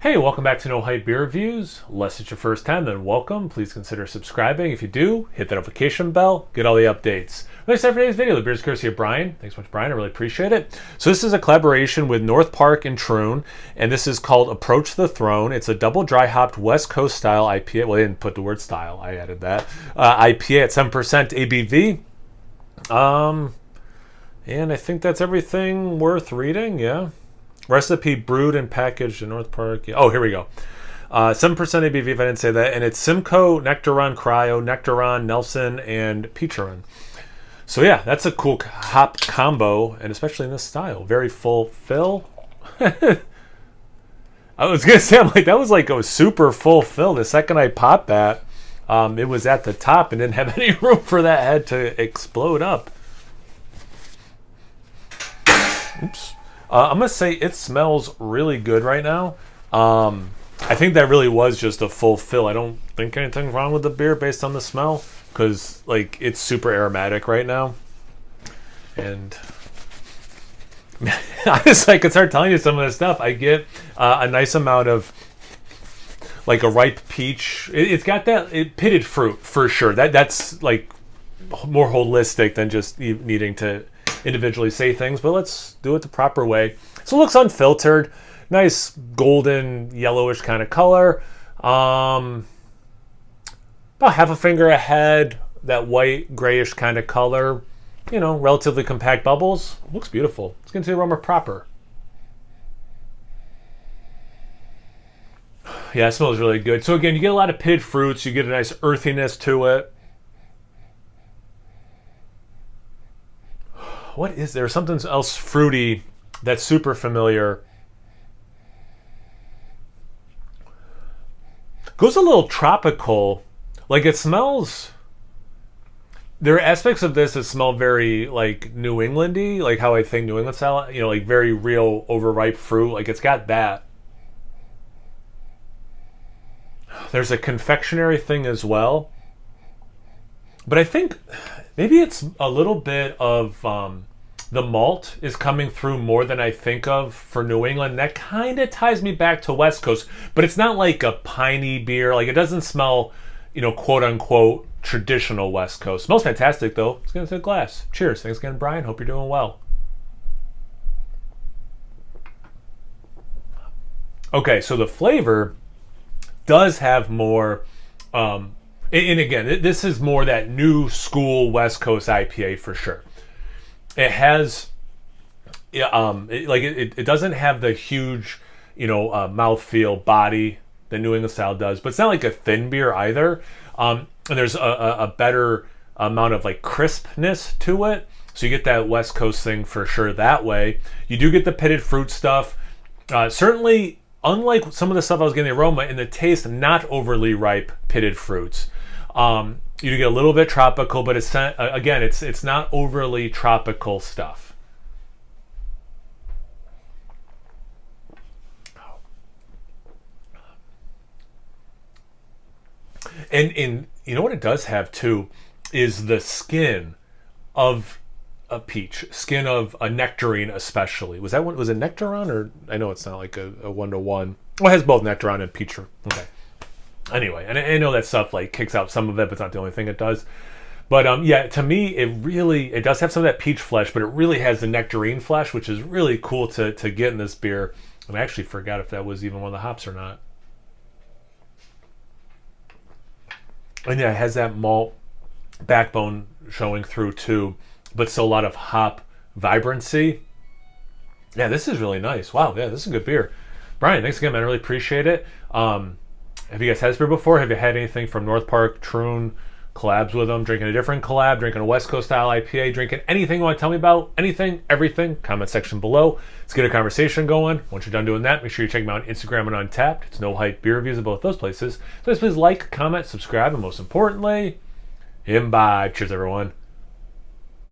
Hey, welcome back to No Hype Beer Reviews. Unless it's your first time, then welcome. Please consider subscribing. If you do, hit the notification bell, get all the updates. Let's start for today's video. The beer's courtesy of Brian. Thanks so much, Brian. I really appreciate it. So this is a collaboration with North Park and Troon, and this is called Approach the Throne. It's a double dry hopped West Coast style IPA. Well, they didn't put the word style. I added that. IPA at 7% ABV. And I think that's everything worth reading. Yeah. Recipe brewed and packaged in North Park. Oh, here we go. 7% ABV, if I didn't say that. And it's Simcoe, Nectaron, Cryo, Nectaron, Nelson, and Peacheron. So yeah, that's a cool hop combo, and especially in this style. Very full fill. I was going to say, that was like a super full fill. The second I popped that, it was at the top and didn't have any room for that head to explode up. Oops. I'm going to say it smells really good right now. I think that really was just a full fill. I don't think anything's wrong with the beer based on the smell, because like it's super aromatic right now. And honestly, I could start telling you some of this stuff. I get a nice amount of like a ripe peach. It's got that pitted fruit for sure. That's like more holistic than just needing to individually say things, but let's do it the proper way. So it looks unfiltered, nice golden yellowish kind of color, about half a finger ahead, that white grayish kind of color, relatively compact bubbles. Looks beautiful. Let's get into the aroma proper. Yeah, it smells really good. So again, you get a lot of pitted fruits, you get a nice earthiness to it. What is there? Something else fruity that's super familiar. Goes a little tropical. Like it smells. There are aspects of this that smell very like New Englandy, like how I think New England style, like very real overripe fruit. Like it's got that. There's a confectionery thing as well. But I think maybe it's a little bit of the malt is coming through more than I think of for New England. That kind of ties me back to West Coast, but it's not like a piney beer. Like it doesn't smell, quote unquote traditional West Coast. Smells fantastic though. Let's get into the glass. Cheers. Thanks again, Brian. Hope you're doing well. Okay, so the flavor does have more. And again, this is more that new school West Coast IPA for sure. It has, it doesn't have the huge, mouthfeel body that New England style does, but it's not like a thin beer either. And there's a better amount of like crispness to it. So you get that West Coast thing for sure that way. You do get the pitted fruit stuff. Certainly, unlike some of the stuff I was getting the aroma, in the taste, not overly ripe pitted fruits. You do get a little bit tropical, but it's again, it's not overly tropical stuff. And you know what it does have too is the skin of a peach, skin of a nectarine especially. Was it Nectaron, or I know it's not like a 1-to-1. Well, it has both Nectaron and peach. Okay. Anyway, and I know that stuff like kicks out some of it, but it's not the only thing it does. But yeah, to me, it does have some of that peach flesh, but it really has the nectarine flesh, which is really cool to get in this beer. And I actually forgot if that was even one of the hops or not. And yeah, it has that malt backbone showing through too, but still a lot of hop vibrancy. Yeah, this is really nice. Wow, yeah, this is a good beer. Brian, thanks again, man. I really appreciate it. Have you guys had this beer before? Have you had anything from North Park, Troon, collabs with them? Drinking a different collab, drinking a West Coast style IPA, drinking anything you want to tell me about? Anything, everything? Comment section below. Let's get a conversation going. Once you're done doing that, make sure you check me out on Instagram and Untapped. It's No Hype Beer Reviews at both those places. So please like, comment, subscribe, and most importantly, imbibe. Cheers, everyone.